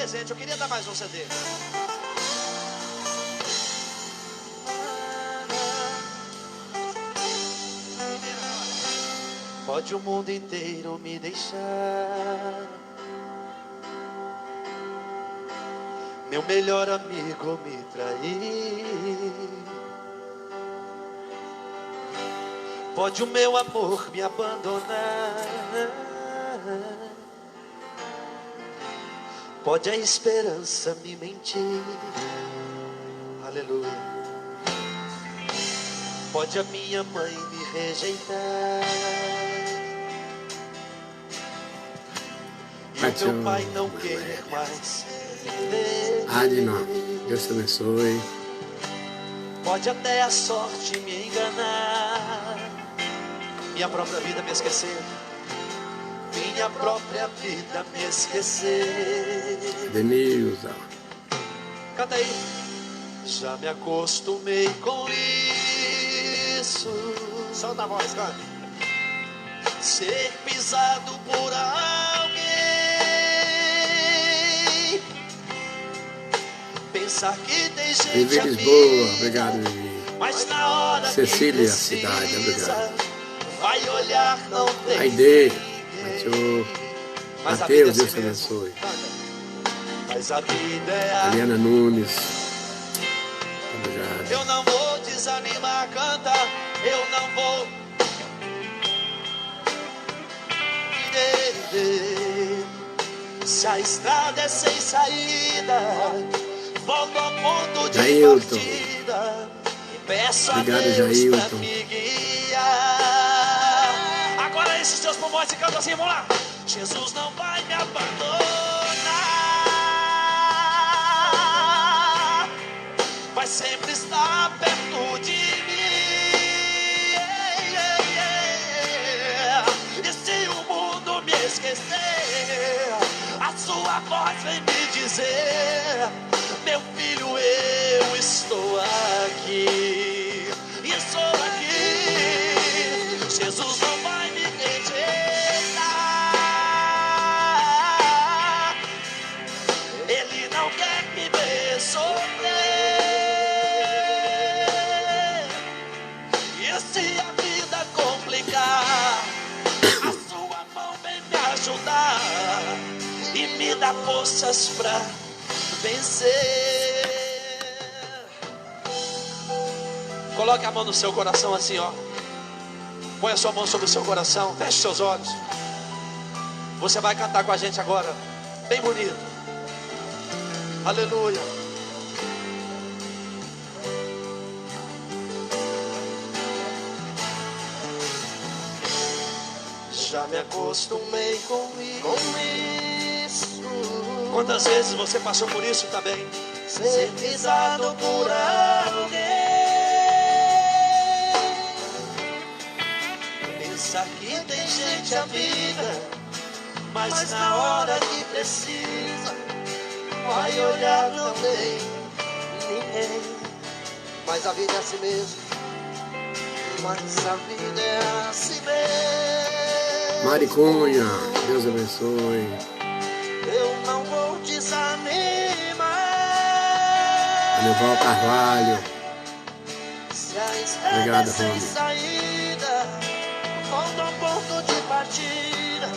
presente. Eu queria dar mais um CD. Pode o mundo inteiro me deixar, meu melhor amigo me trair, pode o meu amor me abandonar, pode a esperança me mentir, aleluia, pode a minha mãe me rejeitar, e o meu pai não querer mais viver. Adna, Deus te abençoe. Pode até a sorte me enganar, minha própria vida me esquecer, minha própria vida me esquecer. Denilza, Canta aí. Já me acostumei com isso. Solta a voz, canta. Ser pisado por alguém, pensar que tem gente Vivi amiga, Lisboa, obrigado, Vivi. mas na hora Cecília, que precisa, cidade, obrigado. vai olhar, não tem Aide, ninguém. Mas a vida é Mateus, assim Deus te mesmo. abençoe. Mas a vida é Eliana Nunes, obrigado. Eu não vou desanimar, canta. Eu não vou. Se a estrada é sem saída, volto ao ponto de Jailton, partida e peço obrigado, a Deus Jailton, pra me guiar. Agora esses seus pulmões e canta assim, vamos lá. Jesus não vai me abandonar, vai sempre estar perto de mim. E se o mundo me esquecer, a sua voz vem me dizer: meu filho, eu estou aqui. Estou aqui. Jesus não vai me rejeitar, Ele não quer me ver sofrer. E se a vida complicar, a sua mão vem me ajudar e me dá forças pra vencer. Coloque a mão no seu coração assim, ó. Põe a sua mão sobre o seu coração, feche seus olhos. Você vai cantar com a gente agora, bem bonito. Aleluia. Já me acostumei com isso. Quantas vezes você passou por isso também? Ser pisado por alguém, pensar que tem gente amiga, mas na hora que precisa, vai olhar, não tem ninguém. Mas a vida é assim mesmo. Mas a vida é assim mesmo. Maricunha, Deus abençoe. Eu não vou desanimar. Aneval Carvalho, Se a estrada obrigado, é sem Rony. saída, volto ao ponto de partida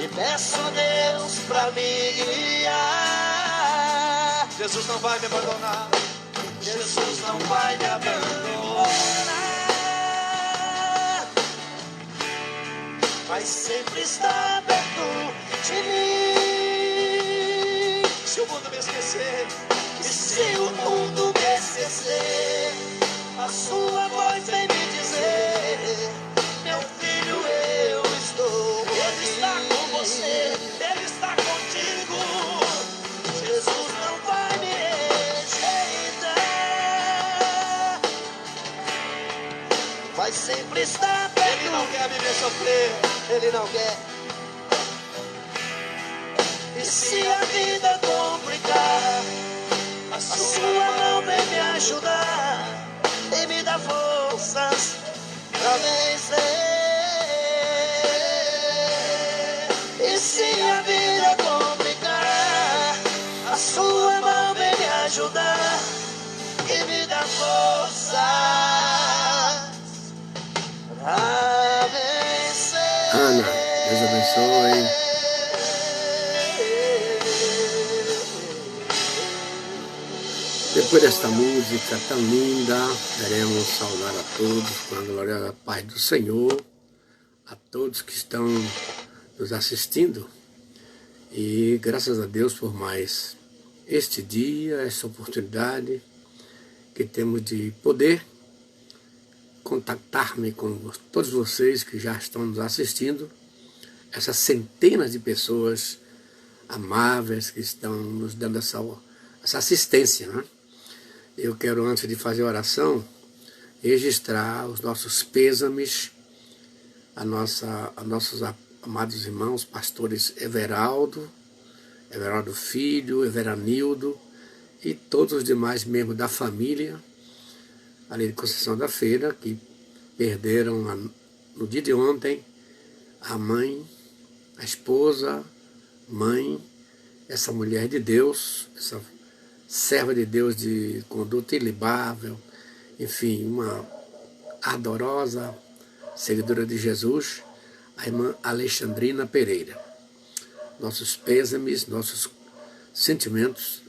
e peço a Deus pra me guiar. Jesus não vai me abandonar. Jesus não vai me abandonar, vai sempre estar perto de mim. Se o mundo me esquecer, e se o mundo me esquecer, a sua voz vem me dizer: meu filho, eu estou aqui. Ele está com você, Ele está contigo. Jesus não vai me rejeitar, vai sempre estar perto. Ele não quer me ver sofrer, Ele não quer. E se a vida complicar, a sua mão vem me ajudar e me dá forças pra vencer. E se a vida complicar, sua mão vem me ajudar e me dá força pra vencer. Ana, Deus abençoe. Depois desta música tão linda, queremos saudar a todos com a gloriosa paz do Senhor, a todos que estão nos assistindo. E graças a Deus por mais este dia, essa oportunidade que temos de poder contactar-me com todos vocês que já estão nos assistindo, essas centenas de pessoas amáveis que estão nos dando essa assistência, né? Eu quero, antes de fazer a oração, registrar os nossos pêsames a nossos amados irmãos, pastores Everaldo Filho, Everanildo e todos os demais membros da família, ali de Conceição da Feira, que perderam no dia de ontem a mãe, a esposa, mãe, essa mulher de Deus, essa serva de Deus de conduta ilibável, enfim, uma ardorosa seguidora de Jesus, a irmã Alexandrina Pereira. Nossos pêsames, nossos sentimentos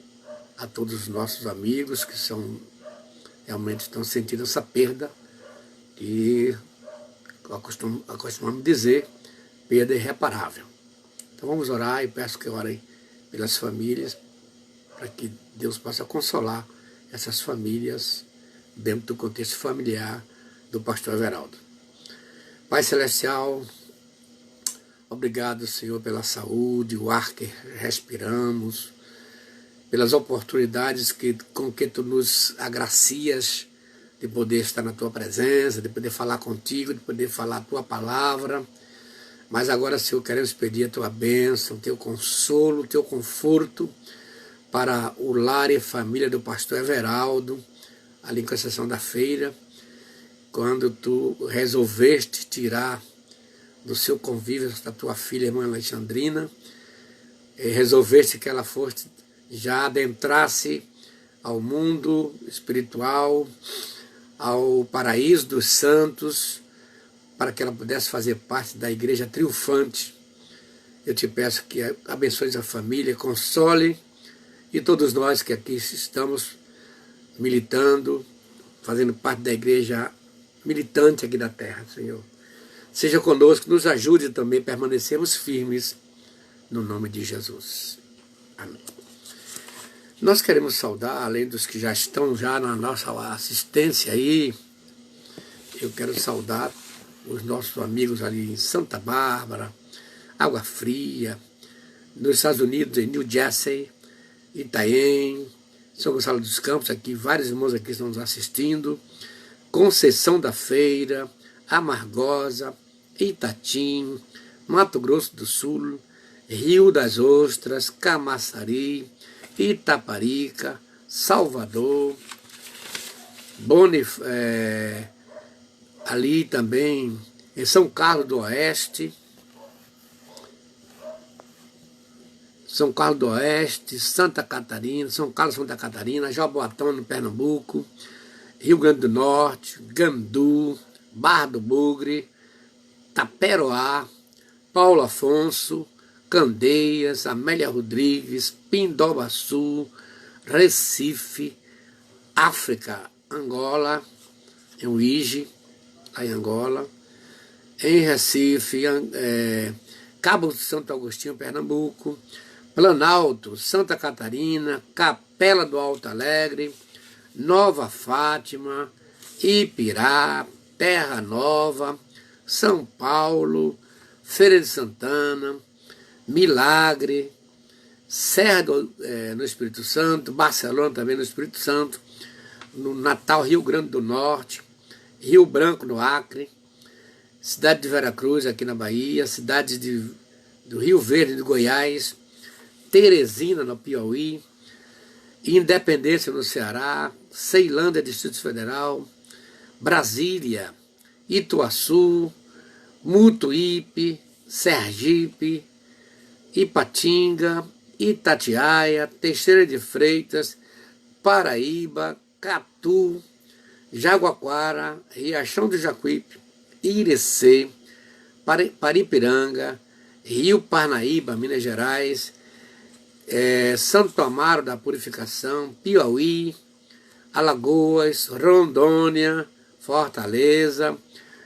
a todos os nossos amigos que realmente estão sentindo essa perda e acostumamos dizer, perda irreparável. Então vamos orar e peço que orem pelas famílias, para que Deus possa consolar essas famílias dentro do contexto familiar do pastor Everaldo. Pai Celestial, obrigado, Senhor, pela saúde, o ar que respiramos, pelas oportunidades com que Tu nos agracias de poder estar na Tua presença, de poder falar contigo, de poder falar a Tua palavra. Mas agora, Senhor, queremos pedir a Tua bênção, o Teu consolo, o Teu conforto, para o lar e família do pastor Everaldo, ali em Conceição da Feira, quando Tu resolveste tirar do seu convívio da Tua filha, irmã Alexandrina, resolveste que ela fosse, já adentrasse ao mundo espiritual, ao paraíso dos santos, para que ela pudesse fazer parte da igreja triunfante. Eu te peço que abençoe a família, console, e todos nós que aqui estamos militando, fazendo parte da igreja militante aqui da terra, Senhor. Seja conosco, nos ajude também a permanecermos firmes no nome de Jesus. Amém. Nós queremos saudar, além dos que já estão na nossa assistência aí, eu quero saudar os nossos amigos ali em Santa Bárbara, Água Fria, nos Estados Unidos, em New Jersey, Itaém, São Gonçalo dos Campos, aqui, vários irmãos aqui estão nos assistindo, Conceição da Feira, Amargosa, Itatim, Mato Grosso do Sul, Rio das Ostras, Camaçari, Itaparica, Salvador, ali também em São Carlos do Oeste, Santa Catarina, São Carlos, Santa Catarina, Jaboatão, no Pernambuco, Rio Grande do Norte, Gandu, Barra do Bugre, Taperoá, Paulo Afonso, Candeias, Amélia Rodrigues, Pindobaçu, Recife, África, Angola, em Uíge, lá em Angola, em Recife, Cabo de Santo Agostinho, Pernambuco, Planalto, Santa Catarina, Capela do Alto Alegre, Nova Fátima, Ipirá, Terra Nova, São Paulo, Feira de Santana, Milagre, Serra no Espírito Santo, Barcelona também no Espírito Santo, no Natal, Rio Grande do Norte, Rio Branco no Acre, cidade de Veracruz aqui na Bahia, cidades do Rio Verde de Goiás, Teresina no Piauí, Independência no Ceará, Ceilândia, Distrito Federal, Brasília, Ituaçu, Mutuípe, Sergipe, Ipatinga, Itatiaia, Teixeira de Freitas, Paraíba, Catu, Jaguaquara, Riachão do Jacuípe, Irecê, Paripiranga, Rio Parnaíba, Minas Gerais, Santo Amaro da Purificação, Piauí, Alagoas, Rondônia, Fortaleza,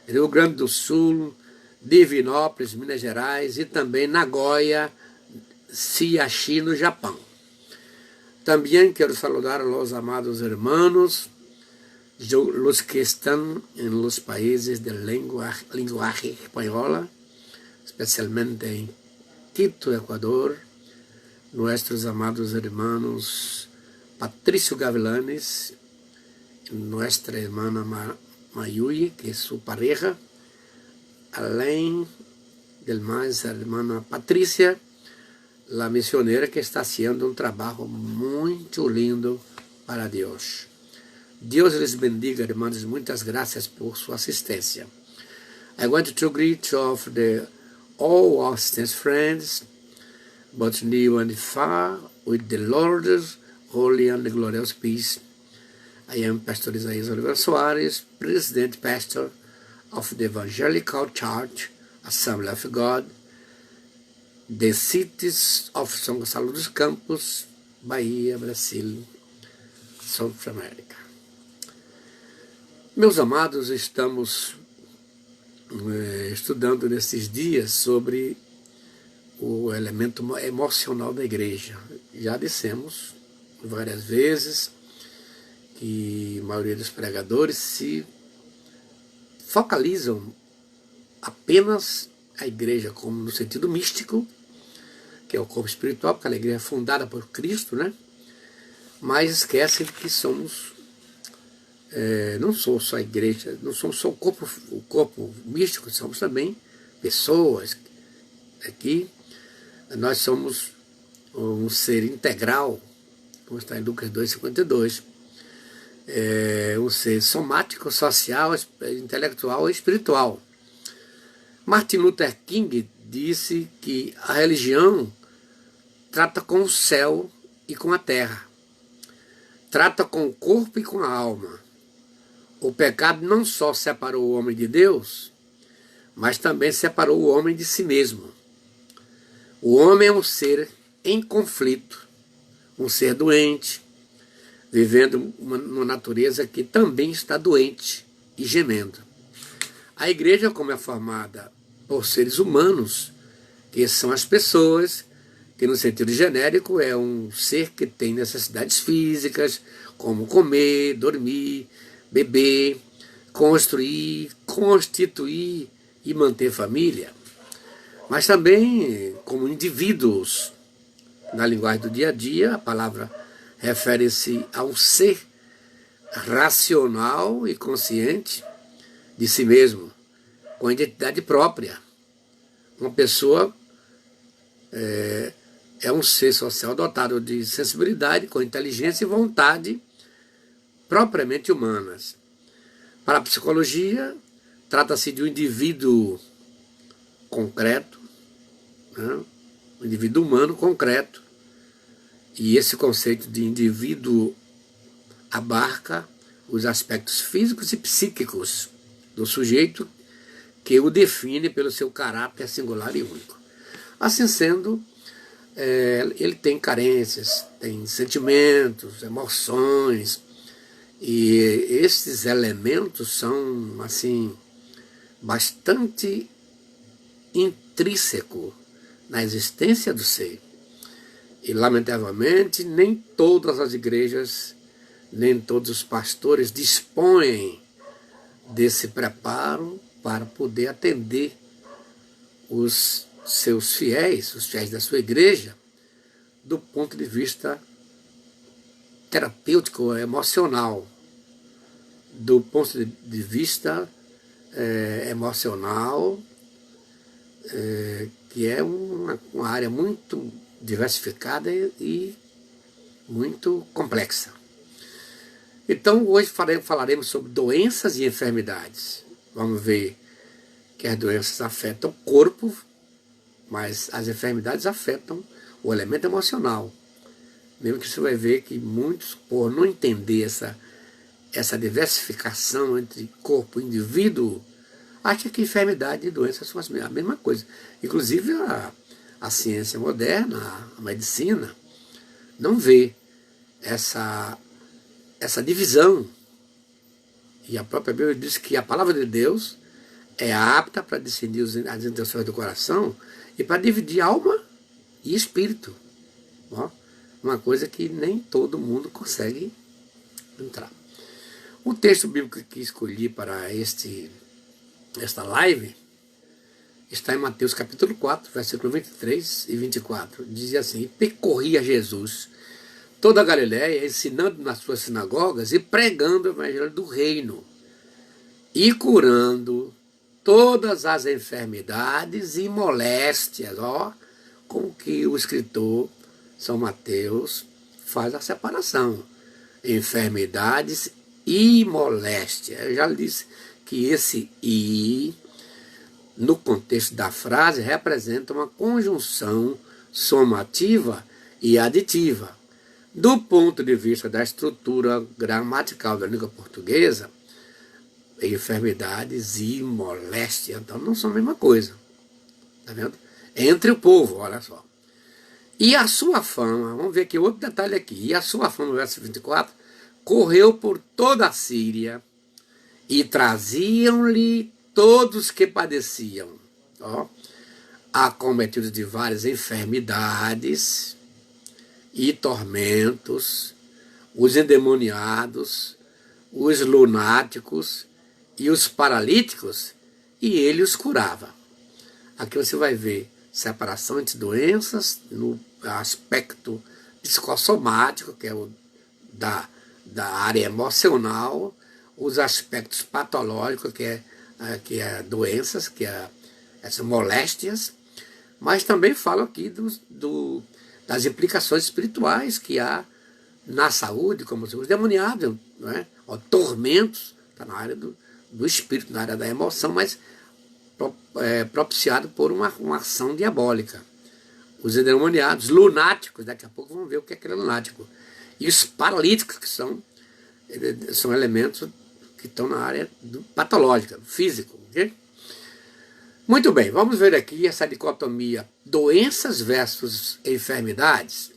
Rio Grande do Sul, Divinópolis, Minas Gerais e também Nagoya, Shiashi, no Japão. Também quero saludar a los amados hermanos, los que están en los países de lenguaje española, especialmente en Quito, Ecuador, nuestros amados hermanos Patricio Gavilanes, nuestra hermana Mayuyi, que es su pareja, além del más, a hermana Patricia, la misionera, que está haciendo un trabajo muy lindo para Dios. Deus les bendiga, irmãos, muitas graças por sua assistência. I want to greet of all Austin's friends, both near and far, with the Lord's holy and glorious peace. I am Pastor Isaías Oliveira Soares, President Pastor of the Evangelical Church, Assembly of God, the cities of São Gonçalo dos Campos, Bahia, Brasil, South America. Meus amados, estamos estudando nesses dias sobre o elemento emocional da igreja. Já dissemos várias vezes que a maioria dos pregadores se focalizam apenas a igreja como no sentido místico, que é o corpo espiritual, porque a igreja é fundada por Cristo, né? Mas esquecem que somos, não sou só a igreja, não somos só o corpo místico, somos também pessoas. Aqui nós somos um ser integral, como está em Lucas 2,52, um ser somático, social, intelectual e espiritual. Martin Luther King disse que a religião trata com o céu e com a terra, trata com o corpo e com a alma. O pecado não só separou o homem de Deus, mas também separou o homem de si mesmo. O homem é um ser em conflito, um ser doente, vivendo uma natureza que também está doente e gemendo. A igreja, como é formada por seres humanos, que são as pessoas, que no sentido genérico é um ser que tem necessidades físicas, como comer, dormir, beber, construir, constituir e manter família. Mas também como indivíduos. Na linguagem do dia a dia, a palavra refere-se a um ser racional e consciente de si mesmo, com identidade própria. Uma pessoa é um ser social dotado de sensibilidade, com inteligência e vontade propriamente humanas. Para a psicologia, trata-se de um indivíduo concreto, né? Um indivíduo humano concreto. E esse conceito de indivíduo abarca os aspectos físicos e psíquicos do sujeito, que o define pelo seu caráter singular e único. Assim sendo, ele tem carências, tem sentimentos, emoções, e esses elementos são, assim, bastante intrínsecos na existência do ser. E, lamentavelmente, nem todas as igrejas, nem todos os pastores dispõem desse preparo para poder atender os seus fiéis, os fiéis da sua igreja, do ponto de vista terapêutico, emocional, do ponto de vista emocional, que é uma área muito diversificada e muito complexa. Então, hoje falaremos sobre doenças e enfermidades. Vamos ver que as doenças afetam o corpo, mas as enfermidades afetam o elemento emocional. Mesmo que você vai ver que muitos, por não entender essa diversificação entre corpo e indivíduo, acham que enfermidade e doença são a mesma coisa. Inclusive a ciência moderna, a medicina, não vê essa divisão. E a própria Bíblia diz que a palavra de Deus é apta para discernir as intenções do coração e para dividir alma e espírito. Ó, uma coisa que nem todo mundo consegue entrar. O texto bíblico que escolhi para esta live está em Mateus capítulo 4, versículo 23 e 24. Dizia assim: e percorria Jesus toda a Galiléia, ensinando nas suas sinagogas e pregando o evangelho do reino e curando todas as enfermidades e moléstias. Ó, com que o escritor São Mateus faz a separação. Enfermidades e moléstia. Eu já disse que esse "e", no contexto da frase, representa uma conjunção somativa e aditiva. Do ponto de vista da estrutura gramatical da língua portuguesa, enfermidades e moléstia, então não são a mesma coisa. Tá vendo? Entre o povo, olha só. E a sua fama, vamos ver aqui outro detalhe aqui, e a sua fama, no verso 24, correu por toda a Síria, e traziam-lhe todos que padeciam, ó, acometidos de várias enfermidades e tormentos, os endemoniados, os lunáticos e os paralíticos, e ele os curava. Aqui você vai ver separação entre doenças no aspecto psicossomático, que é o da área emocional, os aspectos patológicos, que é doenças, que é essas moléstias, mas também falo aqui das implicações espirituais que há na saúde, como os demoniados, não é? Ó, tormentos, está na área do espírito, na área da emoção, mas propiciado por uma ação diabólica. Os endemoniados, lunáticos, daqui a pouco vamos ver o que é aquele lunático. E os paralíticos, que são elementos que estão na área patológica, do físico. Okay? Muito bem, vamos ver aqui essa dicotomia doenças versus enfermidades.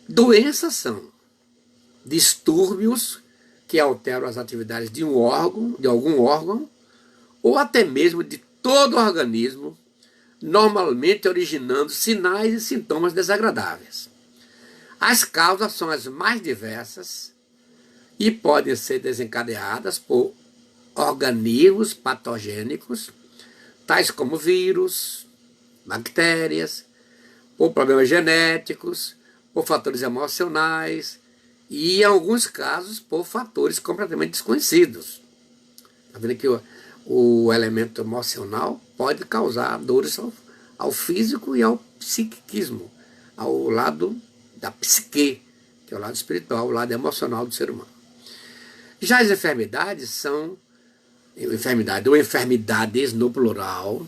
Doenças são distúrbios que alteram as atividades de algum órgão, ou até mesmo de todo o organismo, normalmente originando sinais e sintomas desagradáveis. As causas são as mais diversas e podem ser desencadeadas por organismos patogênicos, tais como vírus, bactérias, por problemas genéticos, por fatores emocionais e, em alguns casos, por fatores completamente desconhecidos. Está vendo que o elemento emocional pode causar dores ao físico e ao psiquismo, ao lado da psique, que é o lado espiritual, o lado emocional do ser humano. Já as enfermidades são, ou enfermidades no plural,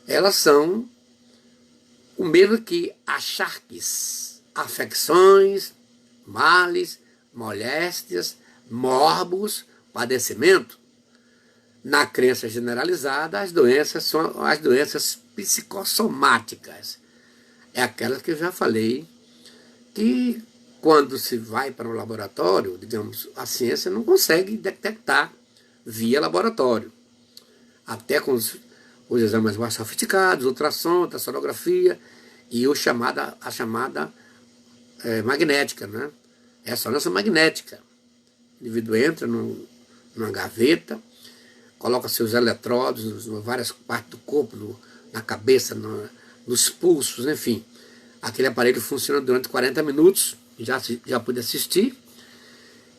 elas são o mesmo que acharques, afecções, males, moléstias, morbos, padecimento. Na crença generalizada, as doenças são as doenças psicossomáticas. É aquelas que eu já falei, que quando se vai para um laboratório, digamos, a ciência não consegue detectar via laboratório. Até com os exames mais sofisticados, ultrassom, sonografia e a chamada magnética, né? É a ressonância magnética. O indivíduo entra numa gaveta, coloca seus eletrodos em várias partes do corpo, na cabeça, nos pulsos, enfim. Aquele aparelho funciona durante 40 minutos, já pude assistir,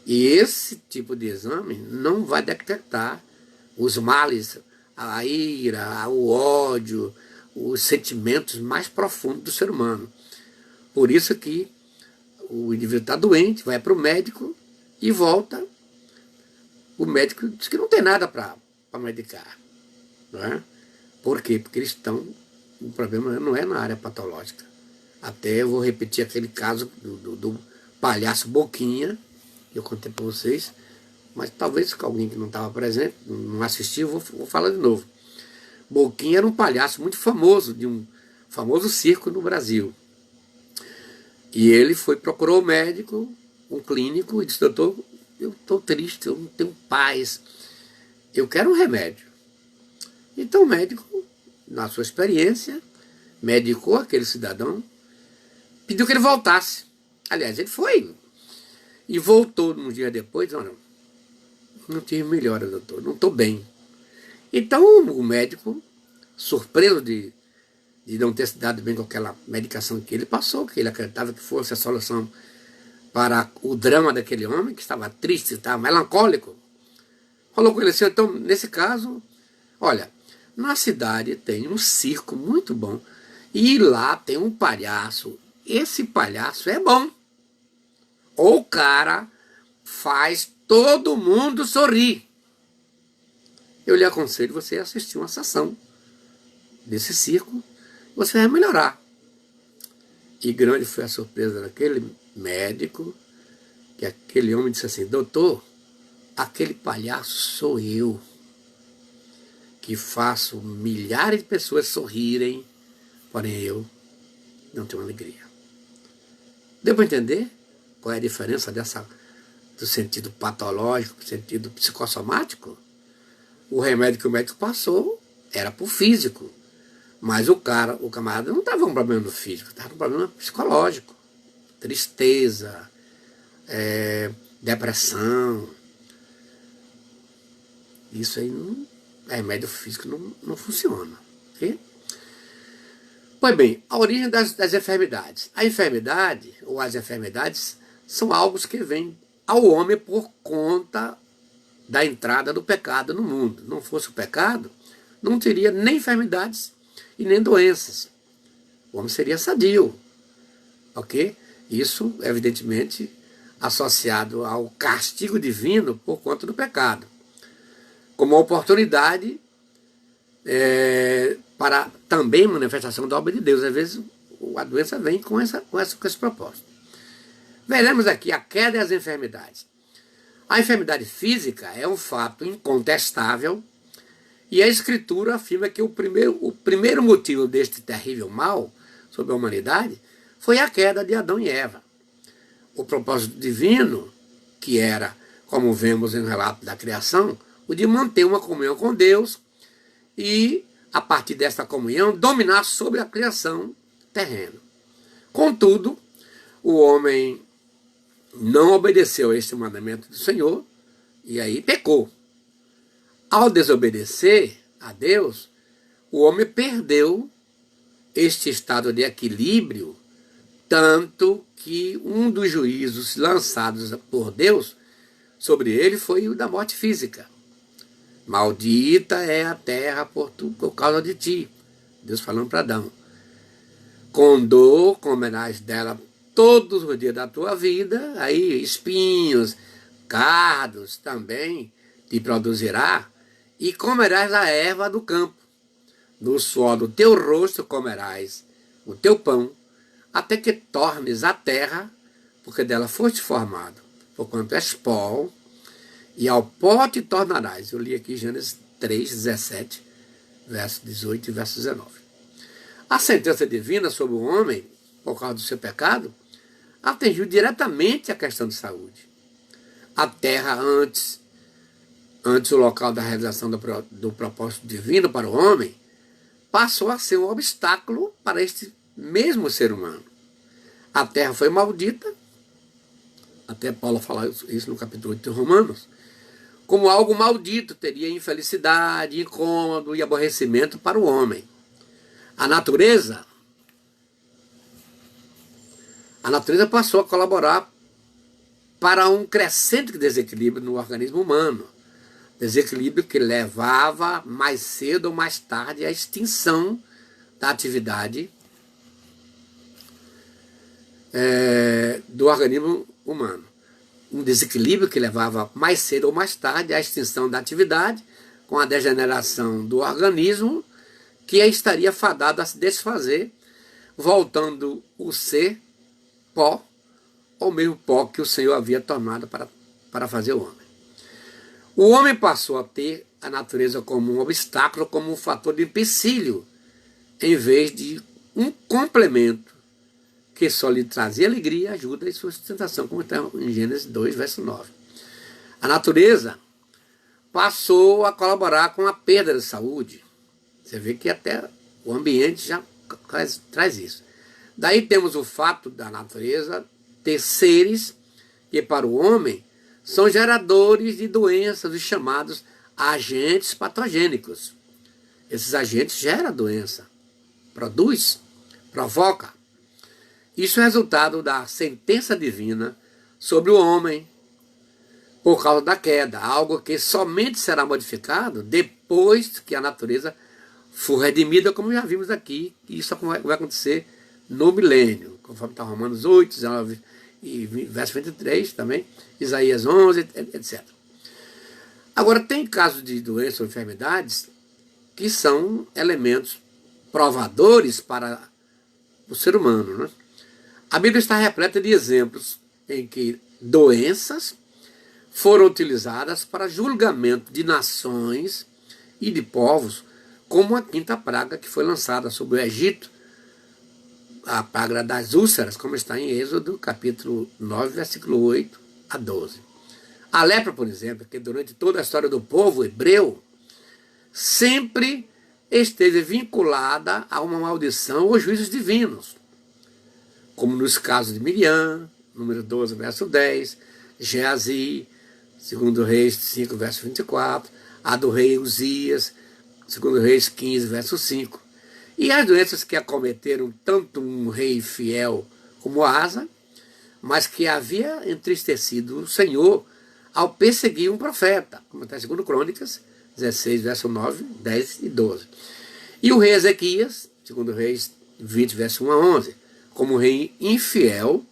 e esse tipo de exame não vai detectar os males, a ira, o ódio, os sentimentos mais profundos do ser humano. Por isso que o indivíduo está doente, vai para o médico e volta, o médico diz que não tem nada para medicar. Não é? Por quê? Porque o problema não é na área patológica. Até eu vou repetir aquele caso do palhaço Boquinha, que eu contei para vocês, mas talvez alguém que não estava presente, não assistiu, vou falar de novo. Boquinha era um palhaço muito famoso, de um famoso circo no Brasil. E ele procurou o médico, um clínico, e disse: doutor, eu estou triste, eu não tenho paz, eu quero um remédio. Então o médico, na sua experiência, medicou aquele cidadão, pediu que ele voltasse. Aliás, ele foi e voltou uns dias depois. Não tive melhora, doutor, não estou bem. Então o médico, surpreso de não ter se dado bem com aquela medicação que ele passou, que ele acreditava que fosse a solução para o drama daquele homem, que estava triste, estava melancólico, falou com ele assim: então, nesse caso, olha, na cidade tem um circo muito bom, e lá tem um palhaço, esse palhaço é bom. O cara faz todo mundo sorrir. Eu lhe aconselho você a assistir uma sessão desse circo, você vai melhorar. E grande foi a surpresa daquele médico, que aquele homem disse assim: doutor, aquele palhaço sou eu, que faço milhares de pessoas sorrirem, porém eu não tenho alegria. Deu para entender qual é a diferença do sentido patológico, do sentido psicossomático? O remédio que o médico passou era para o físico, mas o camarada não estava com um problema no físico, estava com um problema psicológico, tristeza, depressão. Isso aí remédio físico não funciona. Okay? Pois bem, a origem das enfermidades. A enfermidade, ou as enfermidades, são algo que vêm ao homem por conta da entrada do pecado no mundo. Não fosse o pecado, não teria nem enfermidades e nem doenças. O homem seria sadio. Ok? Isso, evidentemente, associado ao castigo divino por conta do pecado. Como uma oportunidade para também manifestação da obra de Deus. Às vezes a doença vem com esse propósito. Veremos aqui a queda e as enfermidades. A enfermidade física é um fato incontestável e a Escritura afirma que o primeiro motivo deste terrível mal sobre a humanidade foi a queda de Adão e Eva. O propósito divino, que era, como vemos no relato da criação, o de manter uma comunhão com Deus e, a partir desta comunhão, dominar sobre a criação terrena. Contudo, o homem não obedeceu a este mandamento do Senhor e aí pecou. Ao desobedecer a Deus, o homem perdeu este estado de equilíbrio, tanto que um dos juízos lançados por Deus sobre ele foi o da morte física. Maldita é a terra por causa de ti. Deus falando para Adão. Com dor comerás dela todos os dias da tua vida, aí espinhos, cardos também te produzirá, e comerás a erva do campo. No suor do teu rosto comerás o teu pão, até que tornes a terra, porque dela foste formado, porquanto és pó, e ao pó te tornarás. Eu li aqui Gênesis 3, 17, verso 18 e verso 19. A sentença divina sobre o homem, por causa do seu pecado, atingiu diretamente a questão de saúde. A terra, antes o local da realização do propósito divino para o homem, passou a ser um obstáculo para este mesmo ser humano. A terra foi maldita, até Paulo fala isso no capítulo 8 de Romanos, como algo maldito, teria infelicidade, incômodo e aborrecimento para o homem. A natureza passou a colaborar para um crescente desequilíbrio no organismo humano. Desequilíbrio que levava mais cedo ou mais tarde à extinção da atividade do organismo humano. Um desequilíbrio que levava mais cedo ou mais tarde à extinção da atividade, com a degeneração do organismo, que estaria fadado a se desfazer, voltando o ser pó, ou mesmo pó que o Senhor havia tomado para fazer o homem. O homem passou a ter a natureza como um obstáculo, como um fator de empecilho, em vez de um complemento que só lhe trazia alegria, ajuda e sustentação, como está em Gênesis 2, verso 9. A natureza passou a colaborar com a perda de saúde. Você vê que até o ambiente já traz isso. Daí temos o fato da natureza ter seres que para o homem são geradores de doenças, os chamados agentes patogênicos. Esses agentes geram doença, produz, provoca. Isso é resultado da sentença divina sobre o homem por causa da queda, algo que somente será modificado depois que a natureza for redimida, como já vimos aqui, e isso vai acontecer no milênio, conforme está Romanos 8, 19 e verso 23 também, Isaías 11, etc. Agora, tem casos de doenças ou enfermidades que são elementos provadores para o ser humano, né? A Bíblia está repleta de exemplos em que doenças foram utilizadas para julgamento de nações e de povos, como a quinta praga que foi lançada sobre o Egito, a praga das úlceras, como está em Êxodo, capítulo 9, versículo 8 a 12. A lepra, por exemplo, que durante toda a história do povo hebreu, sempre esteve vinculada a uma maldição ou juízos divinos, como nos casos de Miriam, número 12, verso 10, Geazi, 2 Reis 5, verso 24, a do rei Uzias, 2 Reis 15, verso 5, e as doenças que acometeram tanto um rei fiel como Asa, mas que havia entristecido o Senhor ao perseguir um profeta, como está em 2 Crônicas 16, verso 9, 10 e 12. E o rei Ezequias, 2 Reis 20, verso 1 a 11, como rei infiel,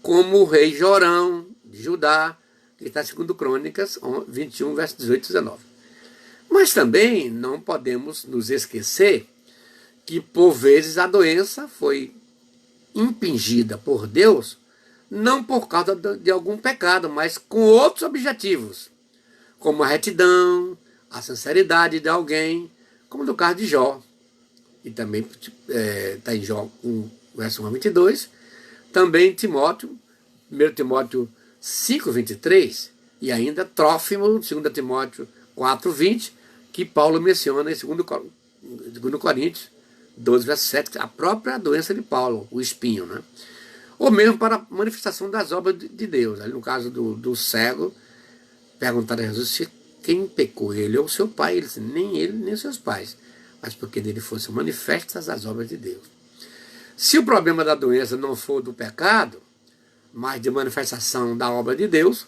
como o rei Jorão de Judá, que está em 2 Crônicas 21, verso 18 e 19. Mas também não podemos nos esquecer que, por vezes, a doença foi impingida por Deus, não por causa de algum pecado, mas com outros objetivos, como a retidão, a sinceridade de alguém, como no caso de Jó. E também está em Jó 1, verso 1 a 22, também Timóteo, 1 Timóteo 5, 23, e ainda Trófimo, 2 Timóteo 4, 20, que Paulo menciona em 2 Coríntios 12, verso 7, a própria doença de Paulo, o espinho, né? Ou mesmo para a manifestação das obras de Deus. Ali no caso do cego, perguntaram a Jesus se quem pecou, ele ou seu pai. Ele disse, nem ele, nem seus pais, mas porque nele fossem manifestas as obras de Deus. Se o problema da doença não for do pecado, mas de manifestação da obra de Deus,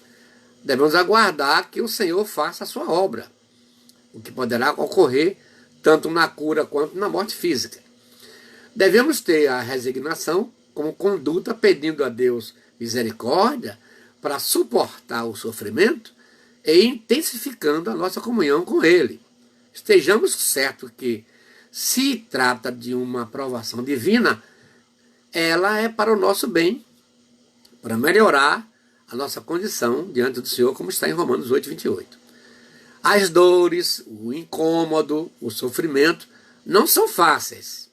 devemos aguardar que o Senhor faça a sua obra, o que poderá ocorrer tanto na cura quanto na morte física. Devemos ter a resignação como conduta, pedindo a Deus misericórdia para suportar o sofrimento e intensificando a nossa comunhão com Ele. Estejamos certos que, se trata de uma aprovação divina, ela é para o nosso bem, para melhorar a nossa condição diante do Senhor, como está em Romanos 8, 28. As dores, o incômodo, o sofrimento não são fáceis,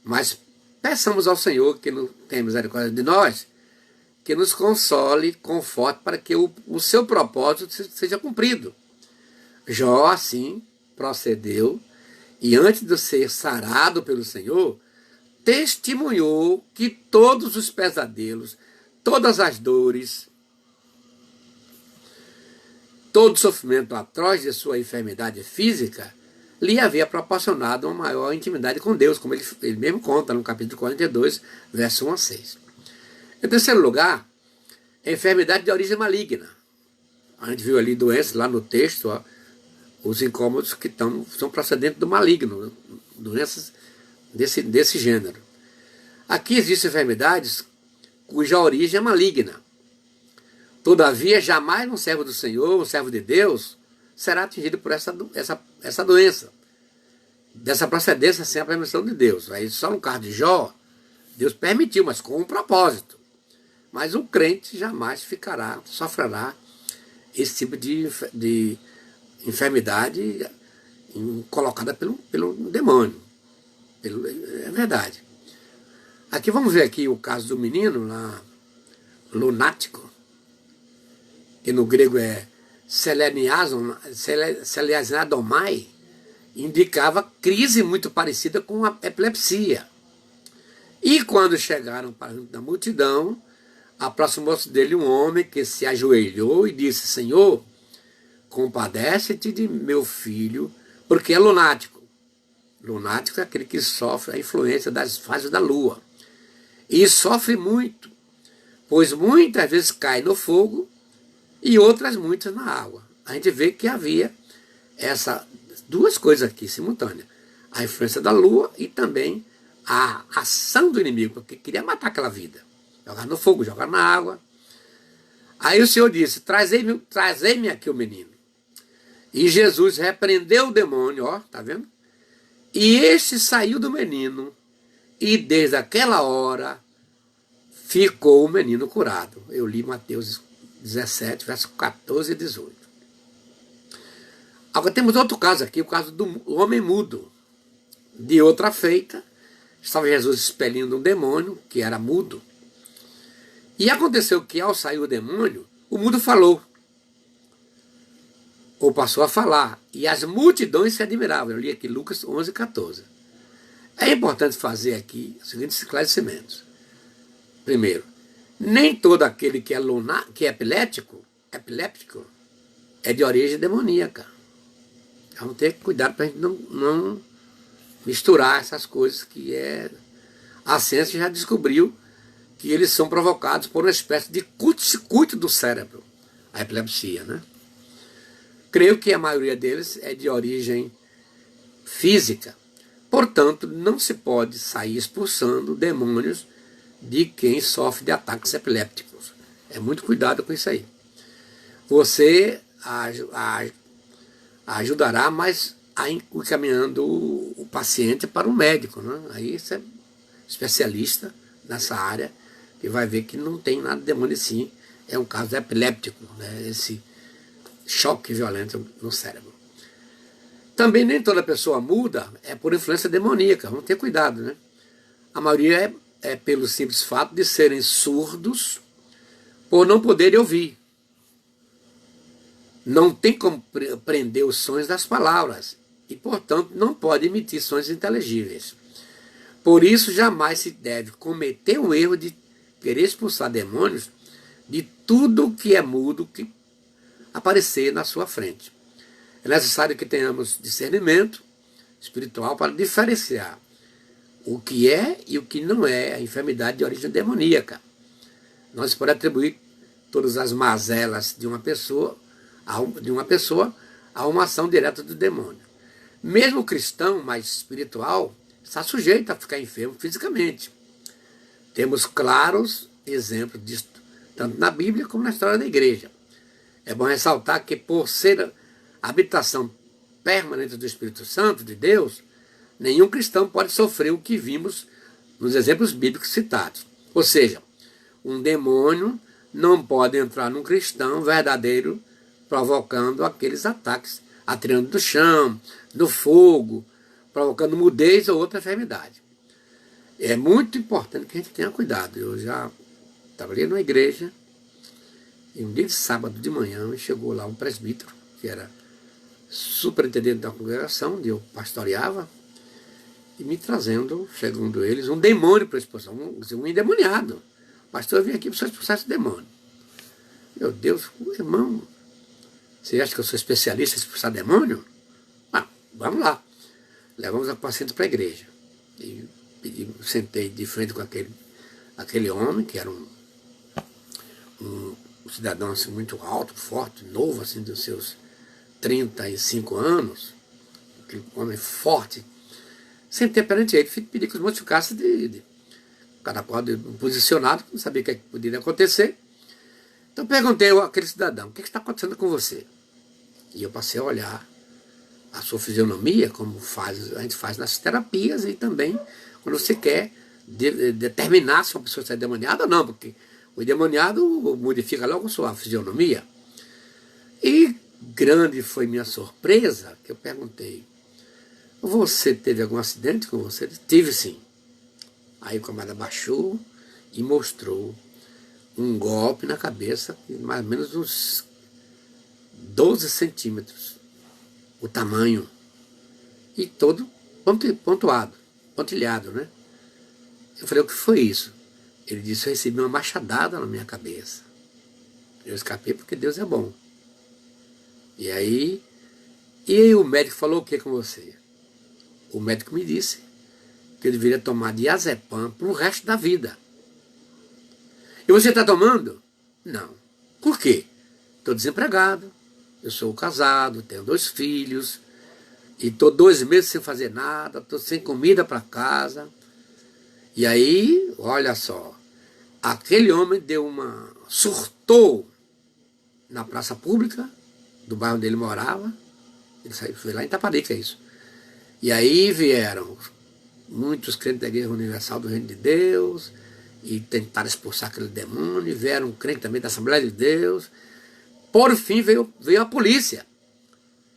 mas peçamos ao Senhor que tenha misericórdia de nós, que nos console, conforte para que o seu propósito seja cumprido. Jó, assim, procedeu e antes de ser sarado pelo Senhor, testemunhou que todos os pesadelos, todas as dores, todo o sofrimento atroz de sua enfermidade física lhe havia proporcionado uma maior intimidade com Deus, como ele mesmo conta no capítulo 42, verso 1 a 6. Em terceiro lugar, a enfermidade de origem maligna. A gente viu ali doenças, lá no texto, ó, os incômodos que são procedentes do maligno, doenças desse gênero. Aqui existem enfermidades cuja origem é maligna. Todavia, jamais um servo do Senhor, um servo de Deus, será atingido por essa doença, dessa procedência sem a permissão de Deus. Aí, só no caso de Jó, Deus permitiu, mas com um propósito. Mas o crente jamais sofrerá esse tipo de enfermidade colocada pelo demônio. É verdade. Aqui vamos ver aqui o caso do menino lá, lunático, que no grego é seleniadomai, indicava crise muito parecida com a epilepsia. E quando chegaram para a multidão, aproximou-se dele um homem que se ajoelhou e disse: Senhor, compadece-te de meu filho, porque é lunático. Lunático é aquele que sofre a influência das fases da lua. E sofre muito, pois muitas vezes cai no fogo e outras muitas na água. A gente vê que havia essas duas coisas aqui simultâneas. A influência da lua e também a ação do inimigo, porque queria matar aquela vida. Jogar no fogo, jogar na água. Aí o Senhor disse: trazei-me aqui o menino. E Jesus repreendeu o demônio, ó, tá vendo? E este saiu do menino, e desde aquela hora ficou o menino curado. Eu li Mateus 17, verso 14 e 18. Agora temos outro caso aqui, o caso do homem mudo. De outra feita, estava Jesus expelindo um demônio, que era mudo. E aconteceu que ao sair o demônio, o mudo falou. Ou passou a falar. E as multidões se admiravam. Eu li aqui Lucas 11, 14. É importante fazer aqui os seguintes esclarecimentos. Primeiro, nem todo aquele que é epiléptico é de origem demoníaca. Vamos ter cuidado para a gente não misturar essas coisas que a ciência já descobriu que eles são provocados por uma espécie de curto-circuito do cérebro, a epilepsia, né? Creio que a maioria deles é de origem física. Portanto, não se pode sair expulsando demônios de quem sofre de ataques epilépticos. É muito cuidado com isso aí. Você ajudará, mas encaminhando o paciente para um médico, né? Aí você é especialista nessa área e vai ver que não tem nada de demônio sim. É um caso epiléptico, né? Esse choque violento no cérebro. Também nem toda pessoa muda é por influência demoníaca. Vamos ter cuidado, né? A maioria é pelo simples fato de serem surdos por não poderem ouvir. Não tem como prender os sons das palavras e, portanto, não pode emitir sons inteligíveis. Por isso, jamais se deve cometer o erro de querer expulsar demônios de tudo que é mudo que aparecer na sua frente. É necessário que tenhamos discernimento espiritual para diferenciar o que é e o que não é a enfermidade de origem demoníaca. Não se pode atribuir todas as mazelas de uma pessoa a uma ação direta do demônio. Mesmo o cristão mais espiritual está sujeito a ficar enfermo fisicamente. Temos claros exemplos disso, tanto na Bíblia como na história da igreja. É bom ressaltar que, por ser a habitação permanente do Espírito Santo, de Deus, nenhum cristão pode sofrer o que vimos nos exemplos bíblicos citados. Ou seja, um demônio não pode entrar num cristão verdadeiro, provocando aqueles ataques, atirando do chão, do fogo, provocando mudez ou outra enfermidade. É muito importante que a gente tenha cuidado. Eu já trabalhei numa igreja, e um dia de sábado de manhã chegou lá um presbítero, que era superintendente da congregação, onde eu pastoreava, e me trazendo, segundo eles, um demônio para expulsar, um endemoniado. Pastor, eu vim aqui para expulsar esse demônio. Meu Deus, irmão, você acha que eu sou especialista em expulsar demônio? Ah, vamos lá. Levamos a paciente para a igreja. E sentei de frente com aquele homem, que era um cidadão assim, muito alto, forte, novo, assim, dos seus 35 anos, aquele homem forte. Sentei perante ele, pedi que os moços ficassem cada qual posicionado, não sabia o que poderia acontecer. Então perguntei àquele cidadão: o que está acontecendo com você? E eu passei a olhar a sua fisionomia, como a gente faz nas terapias e também quando você quer determinar se uma pessoa está endemoniada ou não, porque o endemoniado modifica logo sua fisionomia. E grande foi minha surpresa, que eu perguntei, você teve algum acidente com você? Ele, tive sim. Aí o camarada baixou e mostrou um golpe na cabeça, mais ou menos uns 12 centímetros, o tamanho, e todo pontilhado, né? Eu falei, o que foi isso? Ele disse, eu recebi uma machadada na minha cabeça. Eu escapei porque Deus é bom. E aí o médico falou o que com você? O médico me disse que eu deveria tomar diazepam para o resto da vida. E você está tomando? Não. Por quê? Estou desempregado, eu sou casado, tenho 2 filhos, e estou 2 meses sem fazer nada, estou sem comida para casa. E aí, olha só, aquele homem surtou na praça pública do bairro onde ele morava. Ele foi lá em Itaparica, isso. E aí vieram muitos crentes da Igreja Universal do Reino de Deus e tentaram expulsar aquele demônio. Vieram crentes também da Assembleia de Deus. Por fim veio a polícia.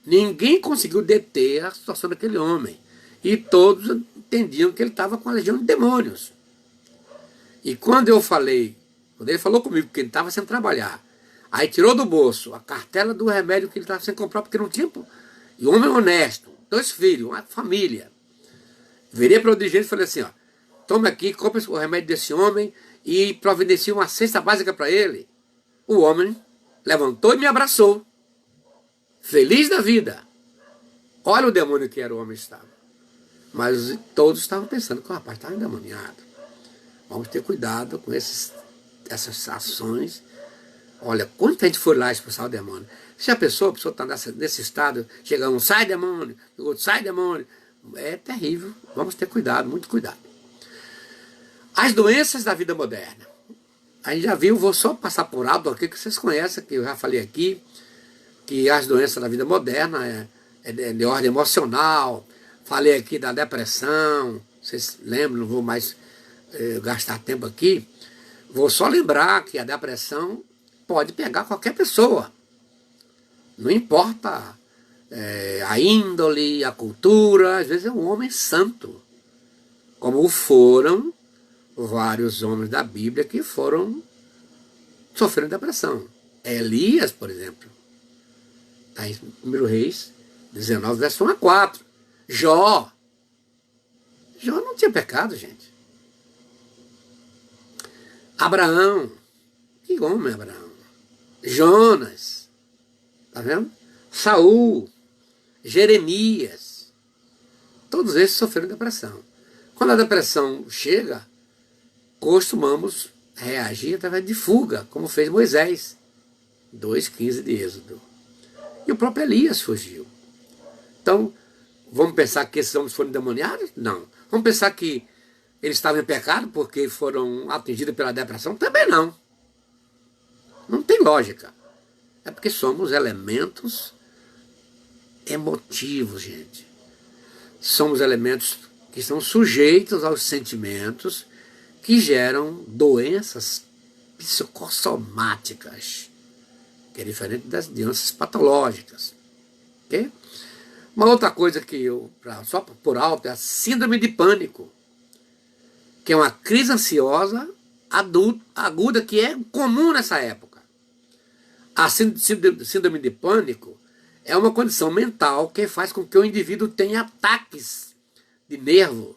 Ninguém conseguiu deter a situação daquele homem. E todos entendiam que ele estava com a legião de demônios. E quando ele falou comigo que ele estava sem trabalhar, aí tirou do bolso a cartela do remédio que ele estava sem comprar, porque não tinha. E um homem honesto, 2 filhos, uma família. Virei para o dirigente e falei assim, ó, toma aqui, compre o remédio desse homem e providencie uma cesta básica para ele. O homem levantou e me abraçou. Feliz da vida. Olha o demônio que era o homem estava. Mas todos estavam pensando que o rapaz estava endemoniado. Vamos ter cuidado com essas ações. Olha, quanta gente foi lá expulsar o demônio. Se a pessoa está nesse estado, chega um, sai demônio, o outro, sai demônio. É terrível. Vamos ter cuidado, muito cuidado. As doenças da vida moderna. A gente já viu, vou só passar por alto aqui, que vocês conhecem, que eu já falei aqui, que as doenças da vida moderna é de ordem emocional. Falei aqui da depressão, vocês lembram, não vou mais gastar tempo aqui. Vou só lembrar que a depressão pode pegar qualquer pessoa. Não importa a índole, a cultura, às vezes é um homem santo. Como foram vários homens da Bíblia que foram sofrendo depressão. Elias, por exemplo, está em 1 Reis 19, verso 1 a 4. Jó não tinha pecado, gente. Abraão, que homem Abraão. Jonas, tá vendo? Saul, Jeremias, todos esses sofreram depressão. Quando a depressão chega, costumamos reagir através de fuga, como fez Moisés, 2,15 de Êxodo. E o próprio Elias fugiu. Então, vamos pensar que esses homens foram endemoniados? Não. Vamos pensar que eles estavam em pecado porque foram atingidos pela depressão? Também não. Não tem lógica. É porque somos elementos emotivos, gente. Somos elementos que estão sujeitos aos sentimentos que geram doenças psicossomáticas, que é diferente das doenças patológicas. Ok? Uma outra coisa que só por alto, é a síndrome de pânico, que é uma crise ansiosa aguda que é comum nessa época. A síndrome de pânico é uma condição mental que faz com que o indivíduo tenha ataques de nervo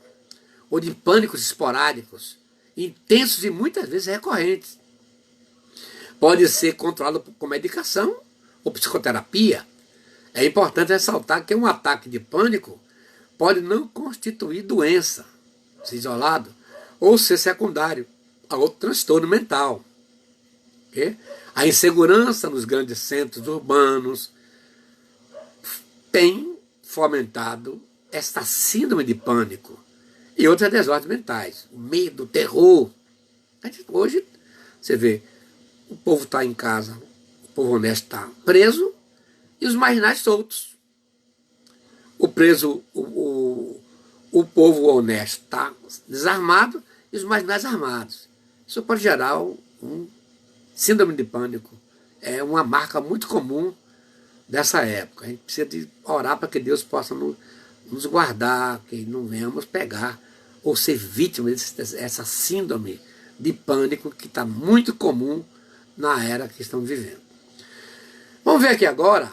ou de pânicos esporádicos, intensos e muitas vezes recorrentes. Pode ser controlado com medicação ou psicoterapia. É importante ressaltar que um ataque de pânico pode não constituir doença, ser isolado, ou ser secundário a outro transtorno mental. Okay? A insegurança nos grandes centros urbanos tem fomentado esta síndrome de pânico e outras desordens mentais, o medo, o terror. Hoje, você vê, o povo está em casa, o povo honesto está preso e os marginais soltos. O povo honesto está desarmado e os marginais armados. Isso pode gerar um síndrome de pânico. É uma marca muito comum dessa época. A gente precisa de orar para que Deus possa nos guardar, que não venhamos pegar ou ser vítima dessa síndrome de pânico que está muito comum na era que estamos vivendo. Vamos ver aqui agora,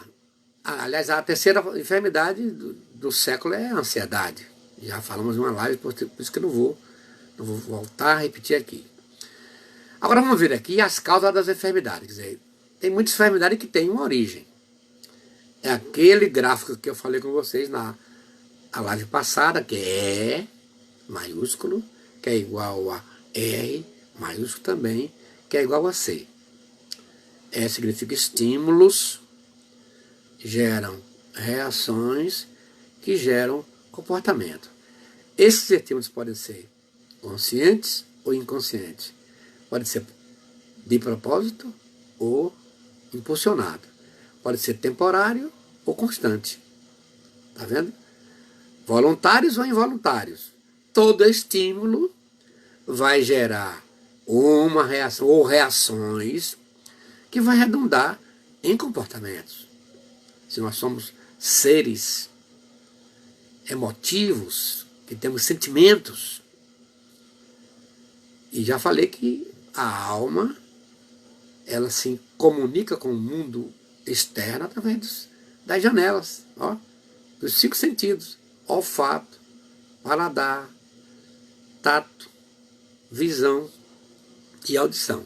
aliás, a terceira enfermidade do século é a ansiedade. Já falamos em uma live, por isso que eu não vou voltar a repetir aqui. Agora vamos ver aqui as causas das enfermidades. Quer dizer, tem muitas enfermidades que têm uma origem. É aquele gráfico que eu falei com vocês na live passada, que é E maiúsculo, que é igual a R maiúsculo também, que é igual a C. E significa estímulos, geram reações que geram comportamento. Esses estímulos podem ser conscientes ou inconscientes. Pode ser de propósito ou impulsionado. Pode ser temporário ou constante. Está vendo? Voluntários ou involuntários. Todo estímulo vai gerar uma reação ou reações que vai redundar em comportamentos. Se nós somos seres emotivos, que temos sentimentos, e já falei que a alma, ela se comunica com o mundo externo através das janelas, ó, dos 5 sentidos: olfato, paladar, tato, visão e audição.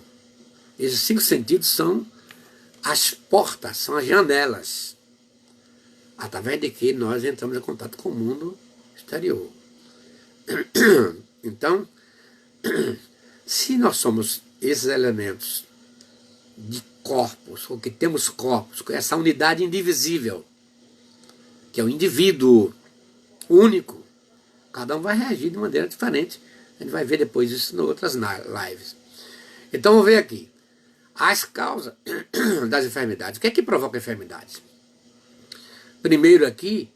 Esses 5 sentidos são as portas, são as janelas, através de que nós entramos em contato com o mundo exterior. Então, se nós somos esses elementos de corpos, ou que temos corpos, com essa unidade indivisível, que é o indivíduo único, cada um vai reagir de maneira diferente. A gente vai ver depois isso em outras lives. Então vamos ver aqui as causas das enfermidades. O que é que provoca enfermidades? Primeiro aqui,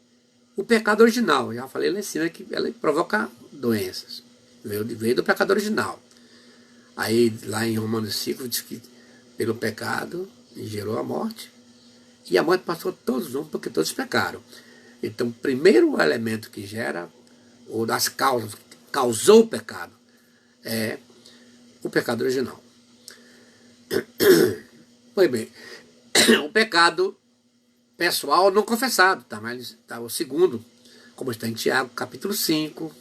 o pecado original. Já falei lá em cima que ela provoca doenças. Veio do pecado original. Aí lá em Romanos 5 diz que pelo pecado gerou a morte. E a morte passou a todos porque todos pecaram. Então o primeiro elemento que gera, ou das causas que causou o pecado, é o pecado original. Pois bem, o pecado pessoal não confessado, tá o segundo, como está em Tiago, capítulo 5,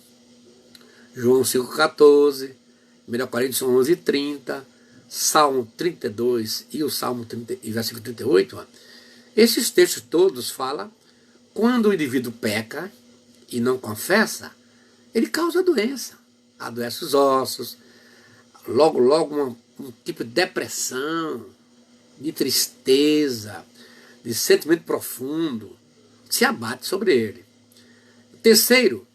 João 5,14, 1 Coríntios 11,30, Salmo 32 e o Salmo 30, e versículo 38, ó. Esses textos todos falam quando o indivíduo peca e não confessa, ele causa doença, adoece os ossos, logo um tipo de depressão, de tristeza, de sentimento profundo, se abate sobre ele. Terceiro,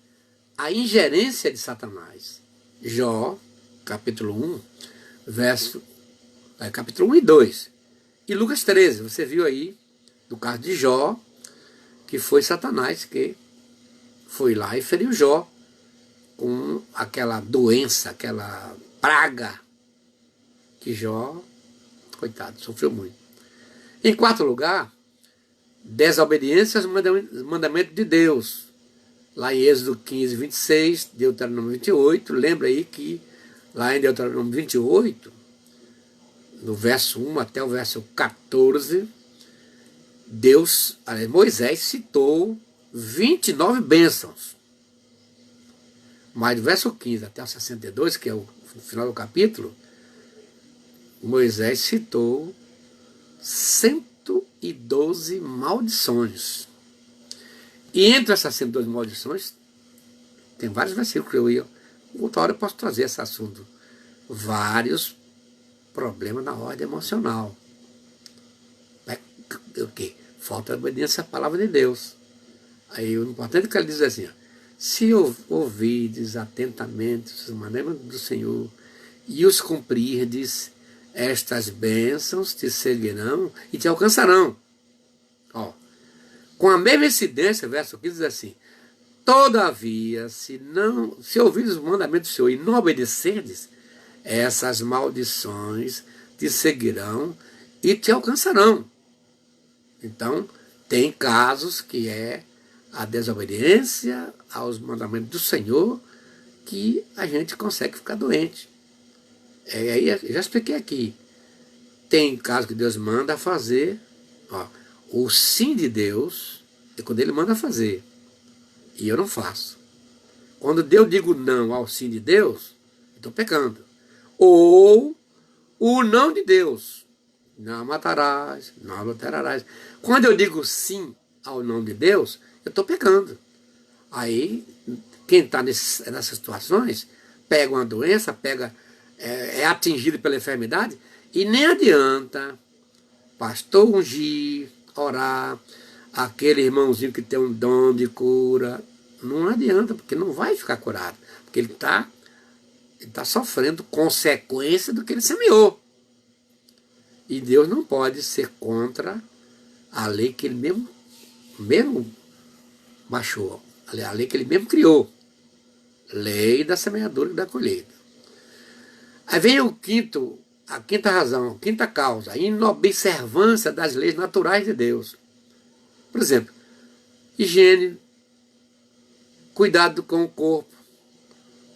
a ingerência de Satanás. Jó, capítulo 1, capítulo 1 e 2. E Lucas 13, você viu aí, no caso de Jó, que foi Satanás que foi lá e feriu Jó com aquela doença, aquela praga que Jó, coitado, sofreu muito. Em quarto lugar, desobediência aos mandamentos de Deus. Lá em Êxodo 15, 26, Deuteronômio 28, lembra aí que lá em Deuteronômio 28, no verso 1 até o verso 14, Moisés citou 29 bênçãos. Mas do verso 15 até o 62, que é o final do capítulo, Moisés citou 112 maldições. E entre essas 112 maldições, tem vários versículos que eu ia. Outra hora eu posso trazer esse assunto. Vários problemas na ordem emocional. O quê? Falta de obediência à palavra de Deus. Aí o importante é que ele diz assim, ó, se ouvides atentamente os mandamentos do Senhor e os cumprirdes, estas bênçãos te seguirão e te alcançarão. Ó, com a mesma incidência, verso 15 diz assim, Todavia, se ouvires os mandamentos do Senhor e não obedecerdes, essas maldições te seguirão e te alcançarão. Então, tem casos que é a desobediência aos mandamentos do Senhor que a gente consegue ficar doente. Aí eu já expliquei aqui. Tem casos que Deus manda fazer, ó, o sim de Deus é quando Ele manda fazer, e eu não faço. Quando eu digo não ao sim de Deus, eu estou pecando. Ou o não de Deus, não matarás, não adulterarás. Quando eu digo sim ao não de Deus, eu estou pecando. Aí, quem está nessas situações, pega uma doença, é atingido pela enfermidade, e nem adianta pastor ungir, orar, aquele irmãozinho que tem um dom de cura, não adianta, porque não vai ficar curado, porque ele está sofrendo consequência do que ele semeou. E Deus não pode ser contra a lei que ele mesmo baixou, a lei que ele mesmo criou, lei da semeadura e da colheita. Aí vem a quinta razão, a quinta causa, a inobservância das leis naturais de Deus. Por exemplo, higiene, cuidado com o corpo,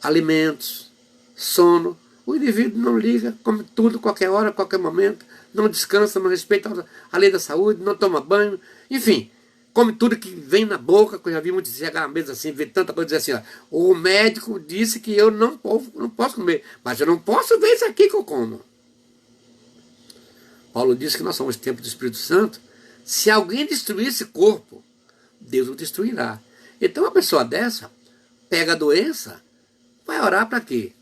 alimentos, sono. O indivíduo não liga, come tudo, qualquer hora, qualquer momento, não descansa, não respeita a lei da saúde, não toma banho, enfim, come tudo que vem na boca, que eu já vi muito chegar à mesa assim, ver tanta coisa, dizer assim, ó, o médico disse que eu não posso comer, mas eu não posso ver isso aqui que eu como. Paulo disse que nós somos templo do Espírito Santo. Se alguém destruir esse corpo, Deus o destruirá. Então uma pessoa dessa pega a doença, vai orar para quê?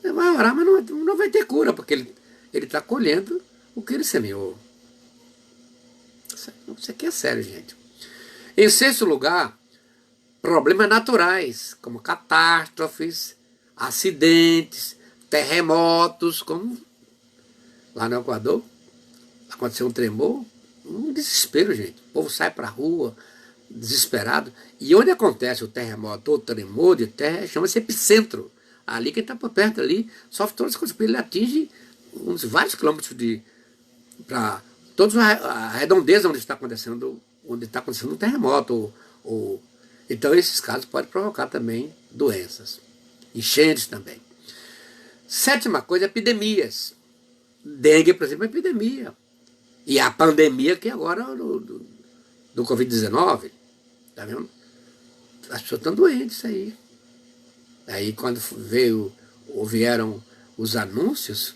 Ele vai orar, mas não vai ter cura, porque ele está colhendo o que ele semeou. Isso aqui é sério, gente. Em sexto lugar, problemas naturais, como catástrofes, acidentes, terremotos, como lá no Equador, aconteceu um tremor, um desespero, gente. O povo sai para a rua, desesperado. E onde acontece o terremoto ou tremor de terra, chama-se epicentro. Ali, quem está por perto ali, sofre todas as coisas, porque ele atinge vários quilômetros para toda a redondeza onde está acontecendo um terremoto. Então, esses casos podem provocar também doenças. Enchentes também. Sétima coisa, epidemias. Dengue, por exemplo, é epidemia. E a pandemia que agora do Covid-19, tá vendo? As pessoas estão doentes aí. Aí quando vieram os anúncios,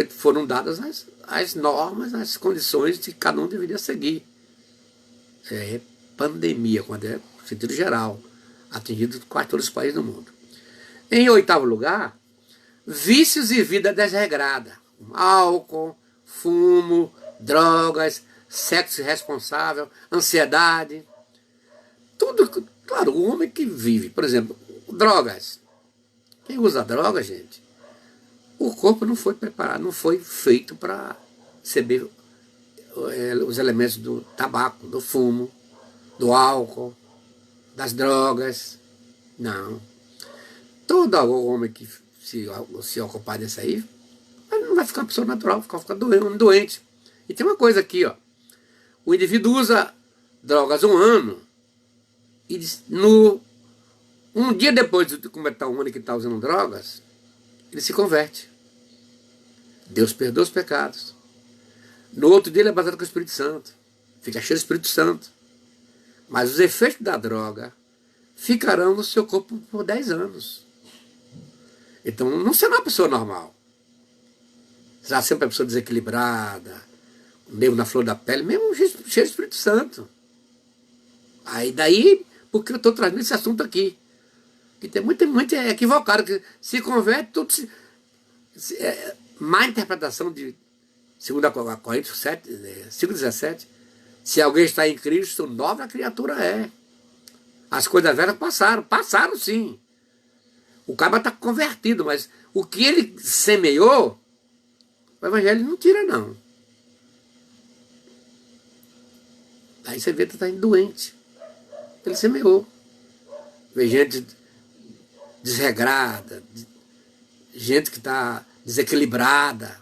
foram dadas as normas, as condições que cada um deveria seguir. É pandemia, quando é no sentido geral, atingido quase todos os países do mundo. Em oitavo lugar, vícios e vida desregrada. Álcool, fumo, drogas, sexo irresponsável, ansiedade. Tudo, claro, o homem que vive, por exemplo, drogas. Quem usa droga, gente, o corpo não foi preparado, não foi feito para receber os elementos do tabaco, do fumo, do álcool, das drogas. Não. Todo homem que se ocupar disso aí, não vai ficar uma pessoa natural, vai ficar doente. E tem uma coisa aqui, ó. O indivíduo usa drogas um ano e um dia depois de completar um ano que está usando drogas, ele se converte. Deus perdoa os pecados. No outro dia ele é batizado com o Espírito Santo. Fica cheio do Espírito Santo. Mas os efeitos da droga ficarão no seu corpo por 10 anos. Então não será uma pessoa normal. Será sempre uma pessoa desequilibrada, um nervo na flor da pele, mesmo cheio do Espírito Santo. Aí daí, porque eu estou trazendo esse assunto aqui. Que tem muito equivocado, que se converte, tudo má interpretação de 2 Coríntios 5,17. Se alguém está em Cristo, nova criatura é. As coisas velhas passaram sim. O cara está convertido, mas o que ele semeou, o evangelho não tira não. Aí você vê que está doente. Ele semeou. vê gente desregrada, gente que está desequilibrada.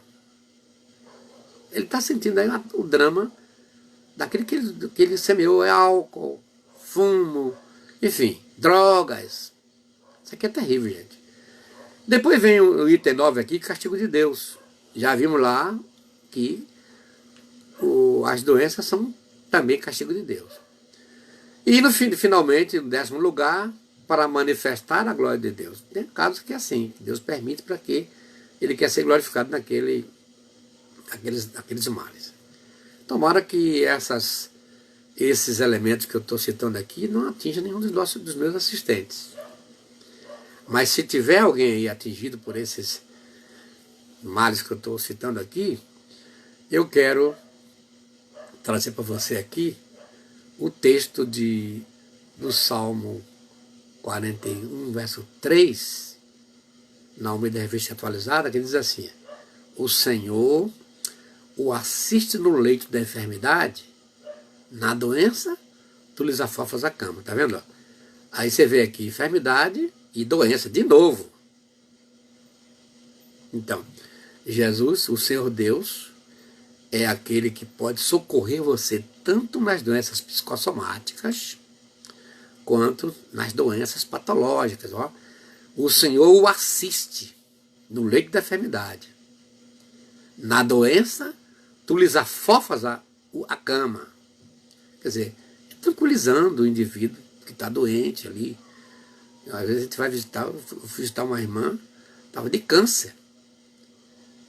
Ele está sentindo aí o drama daquele que ele semeou, é álcool, fumo, enfim, drogas. Isso aqui é terrível, gente. Depois vem o item 9 aqui, castigo de Deus. Já vimos lá que as doenças são também castigo de Deus. E finalmente, no 10º lugar, para manifestar a glória de Deus. Tem casos que é assim, que Deus permite para que ele quer ser glorificado naqueles males. Tomara que esses elementos que eu estou citando aqui não atinjam nenhum dos meus assistentes. Mas se tiver alguém aí atingido por esses males que eu estou citando aqui, eu quero trazer para você aqui o texto do Salmo 41, verso 3, na Almeida Revista Atualizada, que diz assim: o Senhor o assiste no leito da enfermidade, na doença, tu lhes afofas a cama. Tá vendo? Aí você vê aqui enfermidade e doença, de novo. Então, Jesus, o Senhor Deus, é aquele que pode socorrer você tanto nas doenças psicossomáticas, quanto nas doenças patológicas. Ó. O Senhor o assiste no leito da enfermidade. Na doença, tu lhes afofas a cama. Quer dizer, tranquilizando o indivíduo que está doente ali. Às vezes a gente vai visitar uma irmã, estava de câncer.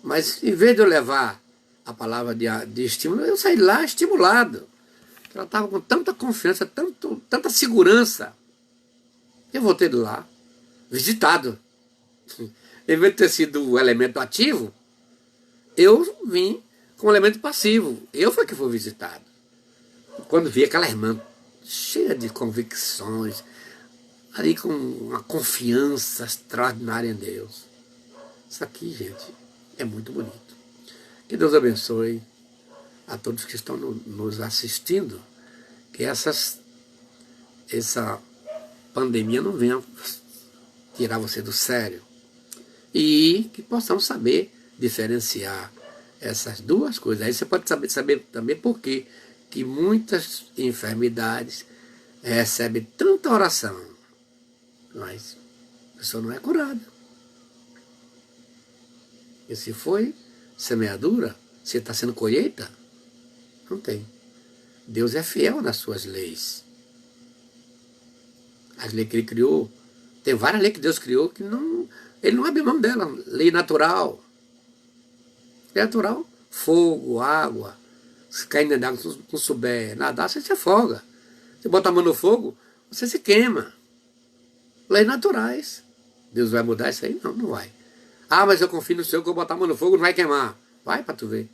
Mas em vez de eu levar a palavra de estímulo, eu saí lá estimulado. Ela estava com tanta confiança, tanta segurança. Eu voltei de lá, visitado. Em vez de ter sido o elemento ativo, eu vim com o elemento passivo. Eu fui que fui visitado. Quando vi aquela irmã cheia de convicções, ali com uma confiança extraordinária em Deus. Isso aqui, gente, é muito bonito. Que Deus abençoe a todos que estão nos assistindo, que essa pandemia não venha tirar você do sério. E que possamos saber diferenciar essas duas coisas. Aí você pode saber também por que muitas enfermidades recebem tanta oração, mas a pessoa não é curada. E se foi semeadura, se está sendo colheita, não tem. Deus é fiel nas suas leis. As leis que ele criou, tem várias leis que Deus criou que ele não abre mão dela. Lei natural. Lei natural, fogo, água. Se cair na água, se não souber nadar, você se afoga. Se botar a mão no fogo, você se queima. Leis naturais. Deus vai mudar isso aí? Não, não vai. Ah, mas eu confio no Senhor que eu botar a mão no fogo não vai queimar. Vai para tu ver.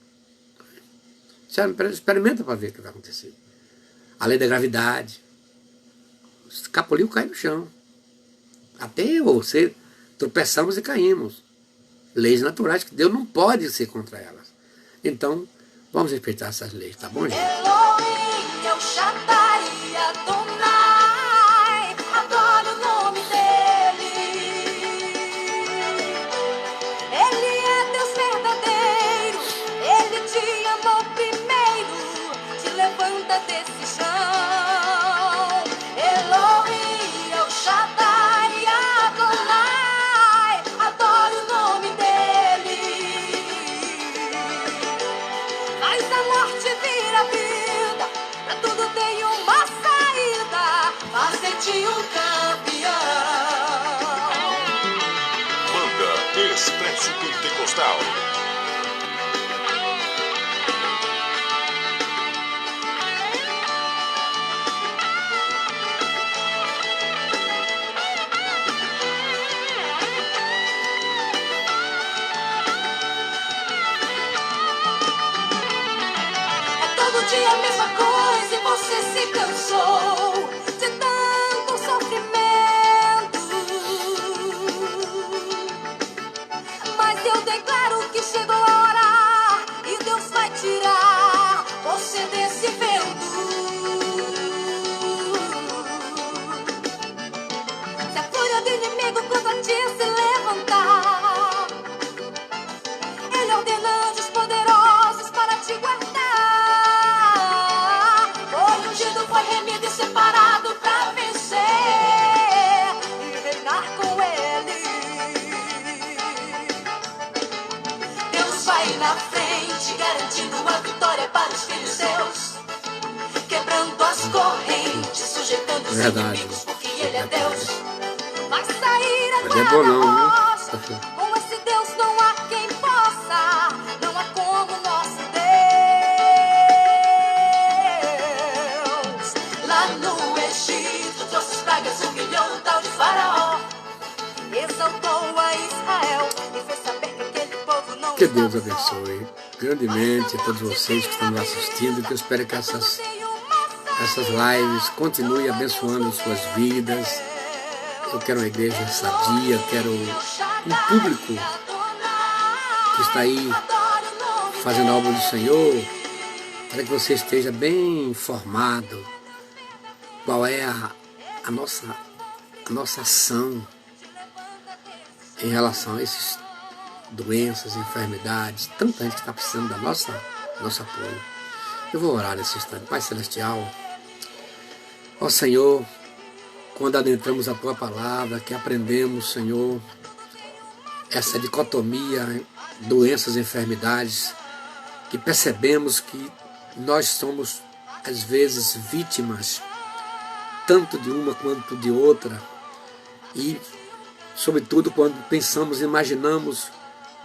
Experimenta para ver o que vai acontecer. A lei da gravidade. O escapuliu cai no chão. Até eu ou você tropeçamos e caímos. Leis naturais que Deus não pode ser contra elas. Então, vamos respeitar essas leis, tá bom, gente? Elohim, El Shaddai, Adonai, adoro o nome dele. Ele é Deus verdadeiro, ele te amou primeiro, te levanta desse chão. Elohim, El Shaddai, Adonai, adoro o nome dele. Faz a morte vira vida, pra tudo tem uma saída, faz de ti um campeão. Banda Expresso Pentecostal. É todo dia a mesma coisa e você se cansou de tanto sofrimento. Mas eu declaro que chegou a hora e Deus vai tirar você desse vento. te garantindo a vitória para os filhos seus. Quebrando as correntes, sujeitando os inimigos, porque Ele é Deus. Vai sair a guarda-rocha, com esse Deus não há quem possa, não há como nosso Deus. Lá no Egito, trouxe as pragas, humilhou o tal de Faraó, exaltou a Israel e fez saber que aquele povo não. Que Deus abençoe grandemente todos vocês que estão nos assistindo, que eu espero que essas lives continuem abençoando suas vidas. Eu quero uma igreja sadia, eu quero um público que está aí fazendo a obra do Senhor, para que você esteja bem informado qual é a nossa ação em relação a essas doenças, enfermidades, tanta gente que está precisando da nosso apoio. Eu vou orar nesse instante. Pai Celestial, ó Senhor, quando adentramos a Tua Palavra, que aprendemos, Senhor, essa dicotomia, doenças e enfermidades, que percebemos que nós somos, às vezes, vítimas, tanto de uma quanto de outra, e, sobretudo, quando pensamos, imaginamos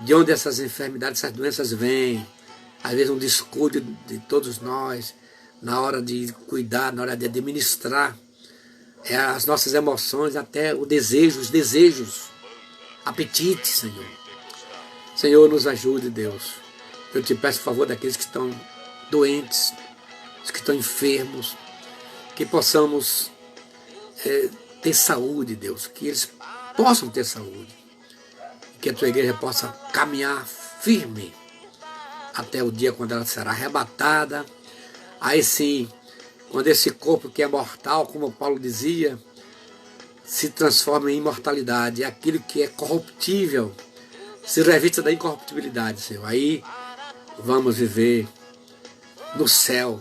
de onde essas enfermidades, essas doenças vêm, às vezes um descuido de todos nós, na hora de cuidar, na hora de administrar as nossas emoções, até os desejos, apetite, Senhor. Senhor, nos ajude, Deus. Eu te peço, por favor, daqueles que estão doentes, os que estão enfermos, que possamos ter saúde, Deus, que eles possam ter saúde, que a Tua igreja possa caminhar firme até o dia quando ela será arrebatada. Aí sim, quando esse corpo que é mortal, como Paulo dizia, se transforma em imortalidade, e aquilo que é corruptível se revista da incorruptibilidade, Senhor. Aí vamos viver no céu,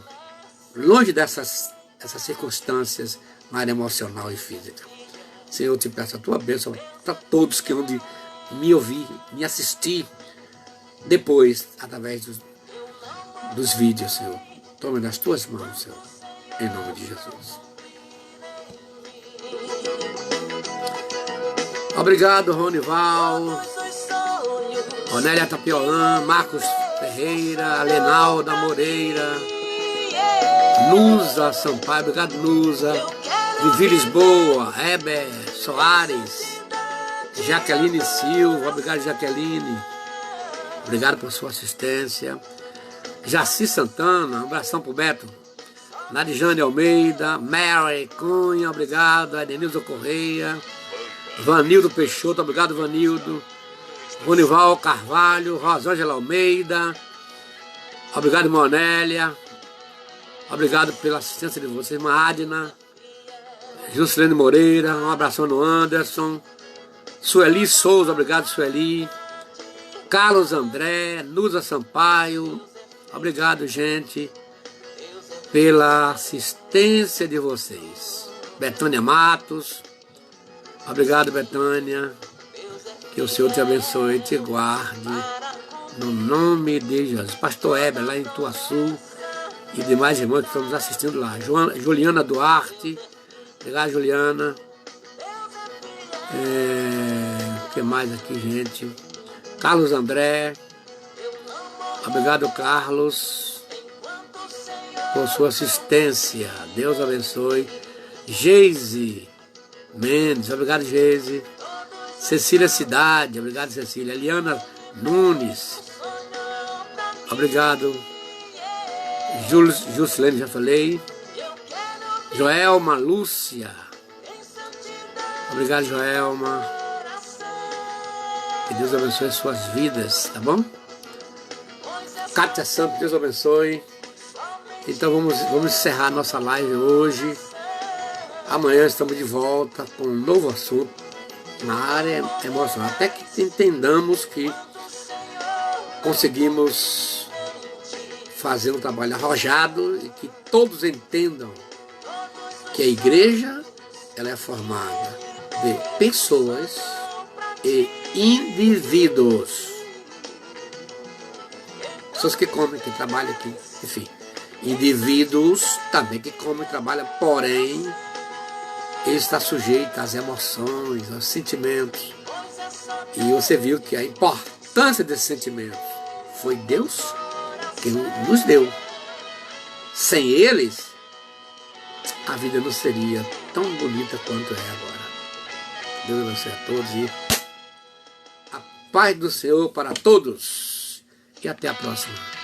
longe dessas circunstâncias na área emocional e física. Senhor, eu te peço a Tua bênção para todos que hão de me ouvir, me assistir depois, através dos vídeos, Senhor. Tome nas Tuas mãos, Senhor, em nome de Jesus. Obrigado, Ronival, Onélia Tapioã, Marcos Ferreira, Alenalda Moreira, Nusa Sampaio, obrigado, Nusa, Vivi Lisboa, Heber Soares, Jaqueline Silva, obrigado, Jaqueline, obrigado por sua assistência. Jaci Santana, um abração pro Beto. Nadijane Almeida, Mary Cunha, obrigado. Edenilson Correia, Vanildo Peixoto, obrigado, Vanildo. Ronival Carvalho, Rosângela Almeida, obrigado, Monélia. Obrigado pela assistência de vocês, Adna, Juscelene Moreira, um abração no Anderson. Sueli Souza, obrigado, Sueli. Carlos André, Nusa Sampaio, obrigado, gente, pela assistência de vocês. Betânia Matos, obrigado, Betânia. Que o Senhor te abençoe e te guarde, no nome de Jesus. Pastor Heber, lá em Ituaçu, e demais irmãos que estão nos assistindo lá. Juliana Duarte, obrigado, Juliana. O que mais aqui, gente? Carlos André, obrigado, Carlos, por sua assistência. Deus abençoe. Geise Mendes, obrigado, Geise. Cecília Cidade, obrigado, Cecília. Eliana Nunes, obrigado. Juscelene, já falei. Joelma Lúcia, obrigado, Joelma. Que Deus abençoe as suas vidas, tá bom? Cátia Santos, Deus abençoe. Então vamos encerrar nossa live hoje. Amanhã estamos de volta com um novo assunto na área emocional. Até que entendamos que conseguimos fazer um trabalho arrojado e que todos entendam que a igreja ela é formada de pessoas e indivíduos pessoas que comem, que trabalham aqui, enfim. Indivíduos também que comem e trabalham, porém, ele está sujeito às emoções, aos sentimentos. E você viu que a importância desses sentimentos foi Deus que nos deu. Sem eles, a vida não seria tão bonita quanto é agora. Deus abençoe a todos e a paz do Senhor para todos. E até a próxima.